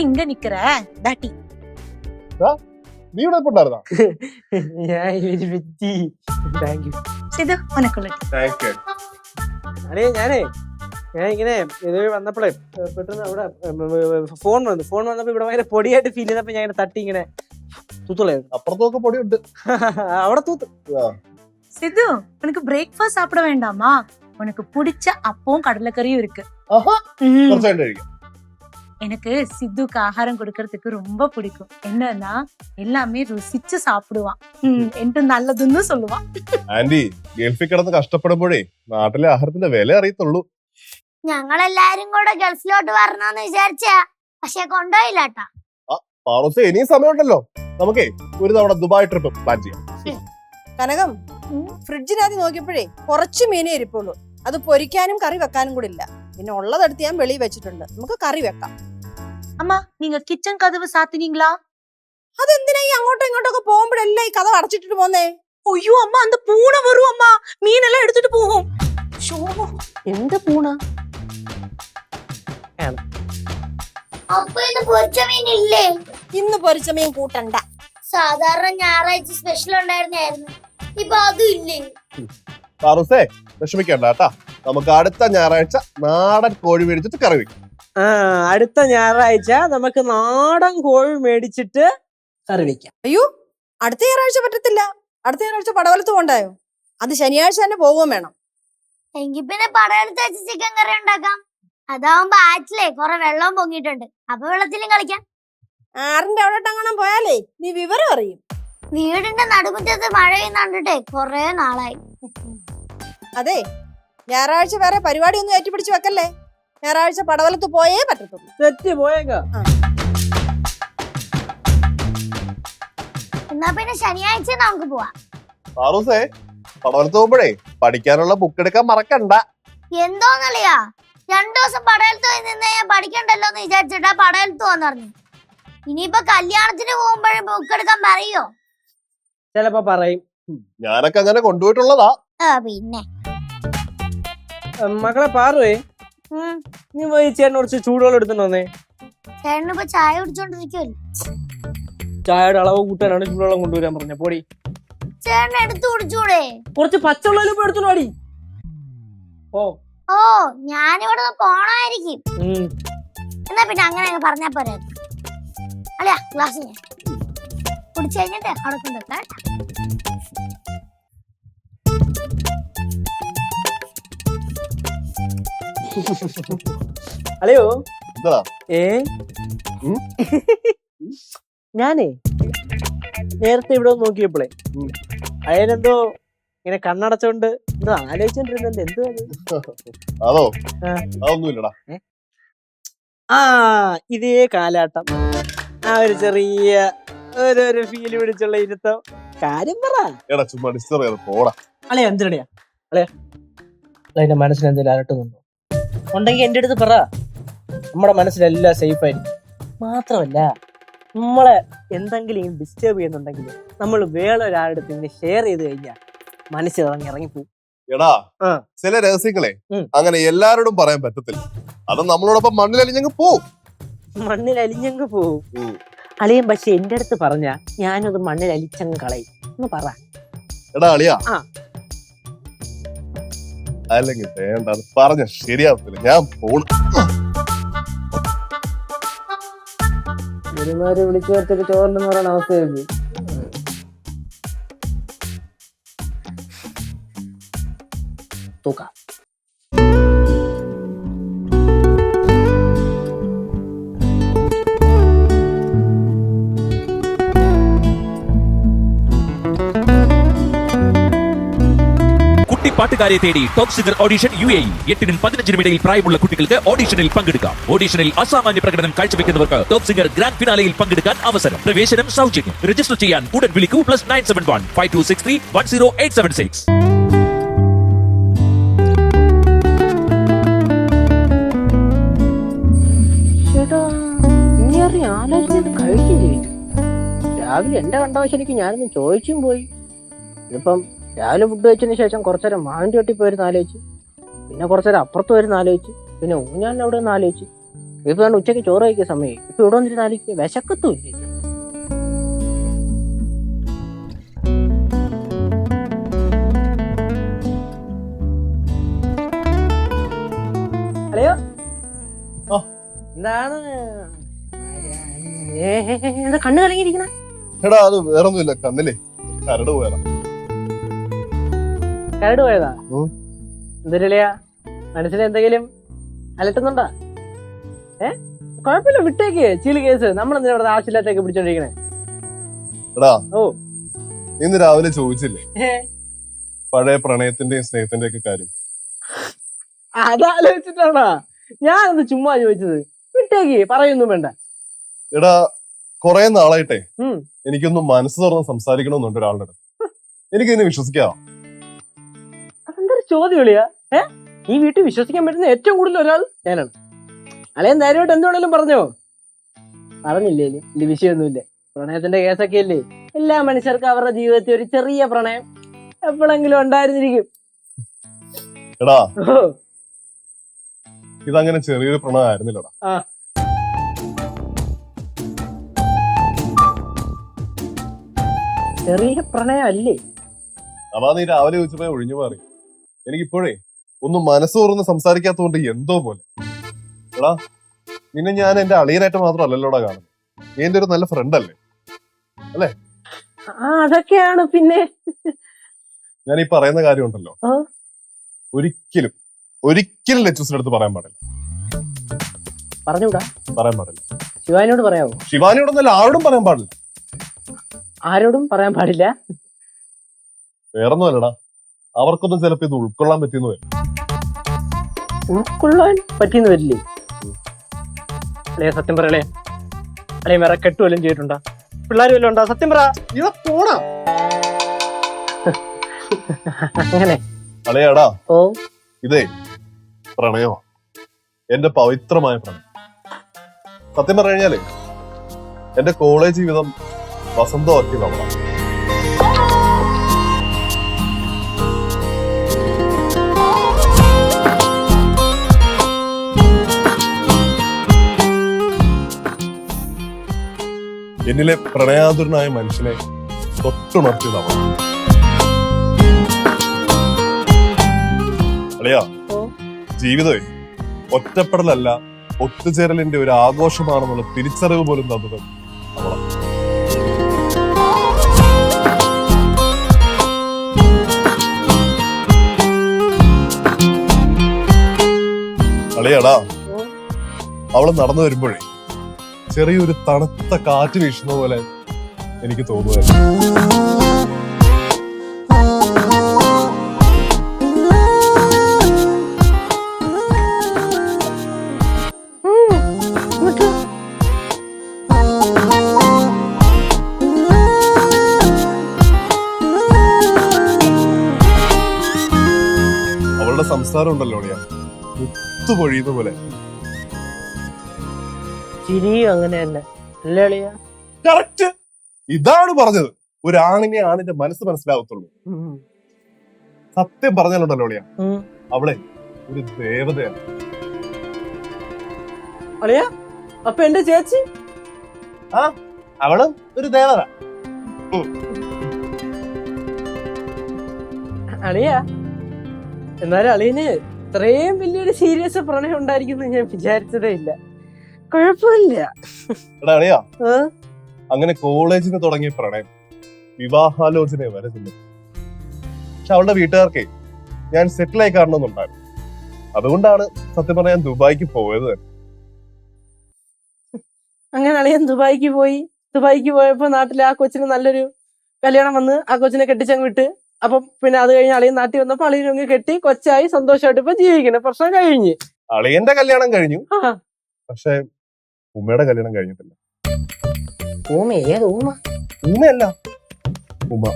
இங்க நிக்கிற டாட்டி നീ ഇവിടെ ഉണ്ടായിരുന്നാ? സിധു ഉനക്കുള്ള ഞാൻ ഇങ്ങനെ ഇതുവഴി വന്നപ്പോഴേ പെട്ടെന്ന് അവിടെ ഫോൺ വന്നപ്പോ ഇവിടെ ഭയങ്കര പൊടിയായിട്ട് ഫീൽ ചെയ്തപ്പോ ഞാൻ ഇങ്ങനെ തട്ടി ഇങ്ങനെ തൂത്തുള്ളായിരുന്നു. അപ്പുറത്തൊക്കെ പൊടിയുണ്ട്, അവിടെ തൂത്ത്. സിധു உனக்கு பிரேக்ஃபாஸ்ட் சாப்பிட வேண்டாமா? உனக்கு பிடிச்ச அப்பவும் கடலைக்கறியும் இருக்கு. കുറച്ചായിട്ട് കഴിക്കാം. எனக்கு சித்துக்கு ஆகாரம் கொடுக்கறதுக்கு ரொம்ப பிடிக்கும். என்னன்னா எல்லாமே ருசிச்சு சாப்பிடுவான், എന്നിട്ട് നല്ലതെന്ന് சொல்லுவான். ആന്റി ഗൾഫിൽ കിടന്ന് കഷ്ടപ്പെടുമ്പോഴേ നാട്ടിലെ ആഹാരത്തിന്റെ വില അറിയത്തുള്ളൂ. ഞങ്ങളെല്ലാരും കൂടെ ഗൾഫിലോട്ട് വരണമെന്ന് വിചാരിച്ചാ, പക്ഷെ കൊണ്ടുപോയില്ലാട്ടാ. പാറൂസേ ഇനിയും സമയമുണ്ടല്ലോ, നമുക്കേ ഒരു തവണ ദുബായ് ട്രിപ്പ് പ്ലാൻ ചെയ്യാം. കനകം, ഫ്രിഡ്ജിനകത്ത് നോക്കിയപ്പോഴേ കുറച്ച് മീനേ ഇരിപ്പുള്ളൂ. അത് പൊരിക്കാനും കറി വെക്കാനും കൂടി ഇല്ല. പിന്നെ ഉള്ളതെടുത്ത് ഞാൻ വെളിയിൽ വെച്ചിട്ടുണ്ട്, നമുക്ക് കറി വെക്കാം. അമ്മ நீங்க കിച്ചൺ കதவு സാത്തിനീங்களா? അതെന്തിനാ ഈ അങ്ങോട്ടും ഇങ്ങോട്ടൊക്കെ പോകുമ്പോഴല്ലേ ഈ കഥ അടച്ചിട്ടിട്ട് പോന്നേ? അയ്യോ അമ്മ, அந்த பூனை வரும் அம்மா, மீனெல்லாம் எடுத்துட்டு போகும். എന്ത് പൂണ? അപ്പൊ ഇന്ന് പൊരിച്ച മീൻ ഇല്ലേ? ഇന്ന് പൊരിച്ച മീൻ കൂട്ടണ്ട. സാധാരണ ഞായറാഴ്ച സ്പെഷ്യൽ ഉണ്ടായിരുന്നായിരുന്നു, ഇപ്പൊ അതും ഇല്ലേ? പാറൂസേ വിഷമിക്കണ്ട കേട്ടാ, നമുക്ക് അടുത്ത ഞായറാഴ്ച നാടൻ കോഴി മേടിച്ചിട്ട് കറി വെക്കും. അടുത്ത ഞായറാഴ്ച നമുക്ക് നാടൻ കോഴി മേടിച്ചിട്ട് കറി വെക്കാം. അയ്യോ, അടുത്ത ഞായറാഴ്ച പറ്റത്തില്ല. അടുത്ത ഞായറാഴ്ച പടവലത്ത് പോണ്ടായോ? അത് ശനിയാഴ്ച തന്നെ പോവുകയും വേണം. എങ്കിൽ പിന്നെ പടവലത്ത് വെച്ച് ചിക്കൻ കറി ഉണ്ടാക്കാം. അതാവുമ്പോ ആറ്റിലെ കുറെ വെള്ളവും പൊങ്ങിയിട്ടുണ്ട്, അപ്പൊ വെള്ളത്തിലും കളിക്കാം. ആറിന്റെ അവിടെ കാണാൻ പോയാലേ നീ വിവരം അറിയും. വീടിന്റെ നടുമുറ്റത്ത് മഴ പെയ്യുന്നുണ്ടിട്ടേ കൊറേ നാളായി. അതെ, ഞായറാഴ്ച വേറെ പരിപാടി ഒന്നും ഏറ്റുപിടിച്ച് വെക്കല്ലേ. ഞായറാഴ്ച പടവലത്ത് പോയേ പറ്റത്തുള്ളൂ. തെറ്റി പോയേക്കാ. എന്നാ പിന്നെ ശനിയാഴ്ച നമുക്ക് പോവാം. പാറൂസേ പടവലത്ത് പോകുമ്പോഴേ പഠിക്കാനുള്ള ബുക്ക് എടുക്കാൻ മറക്കണ്ട. എന്തോന്നല്ലയാ, 2 ദിവസം പടവലത്ത് പോയി നിന്ന് ഞാൻ പഠിക്കണ്ടല്ലോ എന്ന് വിചാരിച്ചിട്ടാ പടവലത്ത് പോന്ന് പറഞ്ഞു. ഇനിയിപ്പൊ കല്യാണത്തിന് പോകുമ്പോഴും ബുക്ക് എടുക്കാൻ പറയോ? ചിലപ്പോ പറയും. ഞാനൊക്കെ അങ്ങനെ കൊണ്ടുപോയിട്ടുള്ളതാ. പിന്നെ മക്കളെ പാറുവേ, നീ പോയി ചേട്ടനെ കുറച്ച് ചൂടുവെള്ളം എടുത്തിട്ട് വന്നേ. ചേട്ടനിപ്പോ ചായ കുടിച്ചോണ്ടിരിക്കുവല്ലോ. ചായയുടെ അളവ് കൂട്ടാനാണ് ചൂടുവെള്ളം കൊണ്ടുവരാൻ പറഞ്ഞ പോടി. ചേട്ടൻ എടുത്തു കുടിച്ചൂടെ? കുറച്ച് പച്ചവെള്ളം ഇപ്പൊ എടുത്തു പാടി. ഓ ഞാനിവിടെ പോണായിരിക്കും. എന്നാ പിന്നെ അങ്ങനെ പറഞ്ഞാ പോരെ. അല്ലയാ ഗ്ലാസ് ഞാൻ കുടിച്ചു കഴിഞ്ഞിട്ട് അവിടെ കൊണ്ടുവെക്കാം. അല്ലയോ എന്താ? ഞാനേ നേരത്തെ ഇവിടെ നോക്കിയപ്പോളേ അയനെന്തോ ഇങ്ങനെ കണ്ണടച്ചോണ്ട് എന്തോ ആലോചിച്ചോണ്ടിരുന്നുണ്ട്. എന്തോ അതോ? അതൊന്നുമില്ലടാ. ഇതേ കാലാട്ടം, ആ ഒരു ചെറിയ ഒരു ഫീല് പിടിച്ചുള്ള ഇരുത്തം. കാര്യം പറ. എടാ ചുമ്മാ ഡിസ്റ്റർബ് ചെയ്യാതെ പോടാ. അളയാ എന്തിനടിയാ അളയാ? എന്റെ മനസ്സിൽ എന്തെങ്കിലും അലട്ടുന്നുണ്ടോ? ഉണ്ടെങ്കിൽ എന്റെ അടുത്ത് പറ. നമ്മുടെ മനസ്സിലെല്ലാം സേഫ് ആയിരിക്കും. മാത്രമല്ല നമ്മളെ എന്തെങ്കിലും ഡിസ്റ്റർബ് ചെയ്യുന്നുണ്ടെങ്കിൽ നമ്മൾ വേറെ ഒരാളുടെ ഇങ്ങനെ ഷെയർ ചെയ്ത് കഴിഞ്ഞാൽ മനസ്സിൽ ഇറങ്ങിപ്പോവും. എടാ ചില രഹസ്യങ്ങളെ അങ്ങനെ എല്ലാരോടും പറയാൻ പറ്റത്തില്ല. അത് നമ്മളോടൊപ്പം മണ്ണിലലിഞ്ഞങ്ങ് പോവും. മണ്ണിലലിഞ്ഞങ്ങ് പോവും അളിയൻ. പക്ഷെ എന്റെ അടുത്ത് പറഞ്ഞാ ഞാനത് മണ്ണിലലിച്ചങ്ങ് കളയും. ഒന്ന് പറ. എടാ അളിയാ, അല്ലെങ്കിൽ വേണ്ട, അത് പറഞ്ഞ ശരിയാവത്തില്ല. ഞാൻ പോണു. ഒരുമാതിരി വിളിച്ചു ചേർത്തിട്ട് ചോറിലെന്ന് പറയുന്ന അവസ്ഥയായി. തൂക്കാം. പാട്ടുകാരെ തേടി ടോപ്പ് സിംഗർ ഓഡിഷൻ UAE. 8 നും 15 ഇടയിൽ പ്രായമുള്ള കുട്ടികൾക്ക് ഓഡിഷനിൽ പങ്കെടുക്കാം. ഓഡിഷനിൽ അസാമാന്യ പ്രകടനം കാഴ്ചവെക്കുന്നവർക്ക് ടോപ്പ് സിംഗർ ഗ്രാൻഡ് ഫിനാലയിൽ പങ്കെടുക്കാൻ അവസരം. പ്രവേശനം സൗജന്യം. രജിസ്റ്റർ ചെയ്യാൻ ഉടൻ വിളിക്കൂ +971 5263 10876. ചേട്ടാ ഇനി അറിയാം ആലോചിച്ചിട്ട് കഴിക്കും ചെയ്യും. രാവിലെ എന്റെ കണ്ടവശനിക്ക് ഞാനൊന്നും ചോദിച്ചും പോയി. ഇപ്പം രാവിലെ ഫുഡ് കഴിച്ചതിന് ശേഷം കുറച്ചേരം മാവിൻ്റെ ചട്ടി പോയിരുന്ന് ആലോചിച്ച്, പിന്നെ കുറച്ചേരം അപ്പുറത്ത് വരുന്ന ആലോചിച്ച്, പിന്നെ ഊഞ്ഞാലിന് അവിടെ നിന്ന് ആലോചിച്ച്, ഇപ്പൊ കണ്ട് ഉച്ചയ്ക്ക് ചോറ് കഴിക്കുന്ന സമയം ഇപ്പൊ ഇവിടെ വന്നിട്ട് നാലിക്ക് വിശക്കത്തും ഇല്ല. ഹലോ ആ. എന്താണ് എന്താ കണ്ണ് കലങ്ങിയിരിക്കണ? എടാ അത് വേറൊന്നുമില്ല, കണ്ണിലെ കരട് പോയതാ. കരട് പോയതാ? ഉം. എന്തൊരുളിയാ മനസ്സിൽ എന്തെങ്കിലും അലട്ടുന്നുണ്ടാ? കുഴപ്പമില്ല, വിട്ടേക്ക്. ചീല് കേസ് നമ്മളെന്തിനാ ഇവിടെ ആവശ്യമില്ലാത്തൊക്കെ പിടിച്ചോണ്ടിരിക്കണേ? എടാ ഓ. ഇന്ന് രാവിലെ ചോദിച്ചില്ലേ പഴയ പ്രണയത്തിന്റെയും സ്നേഹത്തിന്റെയും ഒക്കെ കാര്യം? അതാലോചിച്ചിട്ടാണോ ഞാനൊന്ന് ചുമ്മാ ചോദിച്ചത്? വിട്ടേക്ക്, പറയൊന്നും വേണ്ട. എടാ കൊറേ നാളായിട്ടേ ഉം. എനിക്കൊന്ന് മനസ്സ് തുറന്ന് സംസാരിക്കണമെന്നുണ്ട് ഒരാളുടെ അടുത്ത്. എനിക്കിതിനെ വിശ്വസിക്കാവോ? അതെന്തൊരു ചോദ്യം വിളിയാ? ഈ വീട്ടിൽ വിശ്വസിക്കാൻ പറ്റുന്ന ഏറ്റവും കൂടുതൽ ഒരാൾ ഞാനാണ്. അളയൻ ധൈര്യമായിട്ട് എന്തുവേണേലും പറഞ്ഞോ. പറഞ്ഞില്ലേലും വലിയ വിഷയമൊന്നുമില്ല. പ്രണയത്തിന്റെ കേസൊക്കെ അല്ലേ, എല്ലാ മനുഷ്യർക്കും അവരുടെ ജീവിതത്തിൽ ഒരു ചെറിയ പ്രണയം എപ്പോഴെങ്കിലും ഉണ്ടായിരുന്നിരിക്കും. എടാ ഓ. ഇതങ്ങനെ ചെറിയൊരു പ്രണയം ആയിരുന്നില്ലടാ. ആ. ചെറിയ പ്രണയം അല്ലേ? അതാ നീ രാവിലെ ചോദിച്ചപ്പോ ഒഴിഞ്ഞു മാറി. എനിക്കിപ്പോഴേ ഒന്നും മനസ്സ് തുറന്ന് സംസാരിക്കാത്തതുകൊണ്ട് എന്തോ പോലെ. എടാ നിന്നെ ഞാൻ എന്റെ അളിയനായിട്ട് മാത്രമല്ലല്ലോടാ കാണുന്നത്. നീ എന്റെ ഒരു നല്ല ഫ്രണ്ട് അല്ലേ? ആ അതൊക്കെയാണ്. പിന്നെ ഞാൻ ഈ പറയുന്ന കാര്യമുണ്ടല്ലോ, ആ. ഒരിക്കലും ഒരിക്കലും ലച്ചൂസിന്റെ അടുത്ത് പറയാൻ പാടില്ല. പറഞ്ഞൂടാ? പറയാൻ പാടില്ല. ശിവാനിയോട് പറയാമോ? ശിവാനിയോടൊന്നല്ല, ആരോടും പറയാൻ പാടില്ല. ആരോടും പറയാൻ പാടില്ല? വേറൊന്നും അല്ലടാ, അവർക്കൊന്നും ചിലപ്പോ ഇത് ഉൾക്കൊള്ളാൻ പറ്റിയെന്ന് വരും. ഉൾക്കൊള്ളാൻ പറ്റിയെന്ന് വരില്ലേ? അല്ലേ സത്യം പറയലേ, അല്ലെ വേറെ കെട്ടുവല്ലും ചെയ്തിട്ടുണ്ടോ? പിള്ളേർ വല്ലതും ഉണ്ടോ? സത്യം പറ. പോടാ അങ്ങനെ അളയാടാ. ഓ. ഇതേ പ്രണയോ, എന്റെ പവിത്രമായ പ്രണയം. സത്യം പറഞ്ഞു കഴിഞ്ഞാല് എന്റെ കോളേജ് ജീവിതം വസന്തമാക്കി നമ്മളാണ്. എന്നിലെ പ്രണയാതുരനായ മനുഷ്യനെ തൊട്ടുണർത്തിയതാണ്. അളിയാ, ജീവിതമേ ഒറ്റപ്പെടലല്ല ഒത്തുചേരലിന്റെ ഒരു ആഘോഷമാണെന്നുള്ള തിരിച്ചറിവ് പോലും തന്നത് അവളാണ്. അളിയാടാ, അവള് നടന്നു വരുമ്പോഴേ ചെറിയൊരു തണുത്ത കാറ്റ് വീശുന്ന പോലെ എനിക്ക് തോന്നുമായിരുന്നു. അവളുടെ സംസാരം ഉണ്ടല്ലോ അളിയാ, മുത്തുപൊഴിയുന്ന പോലെ. ചിരിയും അങ്ങനെ തന്നെ അല്ലേ അളിയാ? കറക്റ്റ്, ഇതാണ് പറഞ്ഞത്. ഒരു ആണിനെ ആണിന്റെ മനസ്സ് മനസ്സിലാവത്തുള്ളൂ. സത്യം പറഞ്ഞാലുണ്ടല്ലോ അളിയാ, അവളെ ഒരു ദേവതയാണ്. അളിയാ അപ്പൊ എന്റെ ചേച്ചി? ആ, അവള് ഒരു ദേവത. അളിയാ എന്നാലും അളിയന് ഇത്രയും വലിയൊരു സീരിയസ് പ്രണയം ഉണ്ടായിരിക്കും ഞാൻ വിചാരിച്ചതേ ഇല്ല. കുഴപ്പമില്ല. എടാ അളിയാ, അങ്ങനെ കോളേജിന് തുടങ്ങിയ പ്രണയം വിവാഹാലോചന വരെ ചെന്നു. പക്ഷെ അവളുടെ വീട്ടുകാർക്കേ ഞാൻ സെറ്റിലായി കാണണമെന്നുണ്ടായിരുന്നു. അതുകൊണ്ടാണ് സത്യം പറഞ്ഞാൽ ഞാൻ ദുബായിക്ക് പോയത്. അങ്ങനെ അളിയൻ ദുബായിക്ക് പോയി. ദുബായിക്ക് പോയപ്പോ നാട്ടിൽ ആ കൊച്ചിന് നല്ലൊരു കല്യാണം വന്ന് ആ കൊച്ചിനെ കെട്ടിച്ചങ്ങ് വിട്ട്. അപ്പൊ പിന്നെ അത് കഴിഞ്ഞ് അളിയൻ നാട്ടിൽ വന്നപ്പോ അളിയനൊങ്ങ് കെട്ടി കൊച്ചായി സന്തോഷമായിട്ട് ഇപ്പൊ ജീവിക്കണം. പ്രശ്നം കഴിഞ്ഞ്. അളിയന്റെ കല്യാണം കഴിഞ്ഞു, പക്ഷെ ഉമ്മയുടെ കല്യാണം കഴിഞ്ഞിട്ടില്ല. ഉമ്മയല്ല, ഉമ്മ.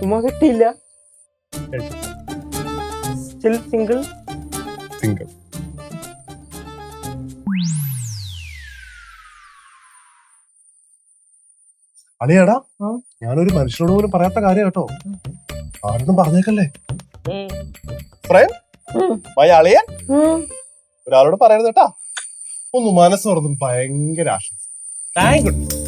ഉമ്മ കെട്ടിയില്ല. Still single. സിംഗിൾ. അളിയാടാ, ഞാനൊരു മനുഷ്യനോട് പോലും പറയാത്ത കാര്യം കേട്ടോ. ആരോടും പറഞ്ഞേക്കല്ലേ. മൈ അളിയൻ ഒരാളോട് പറയരുത് കേട്ടാ. ഒന്ന് മനസ്സ് തുറന്നു ഭയങ്കര ആശ്വാസം. Thank you.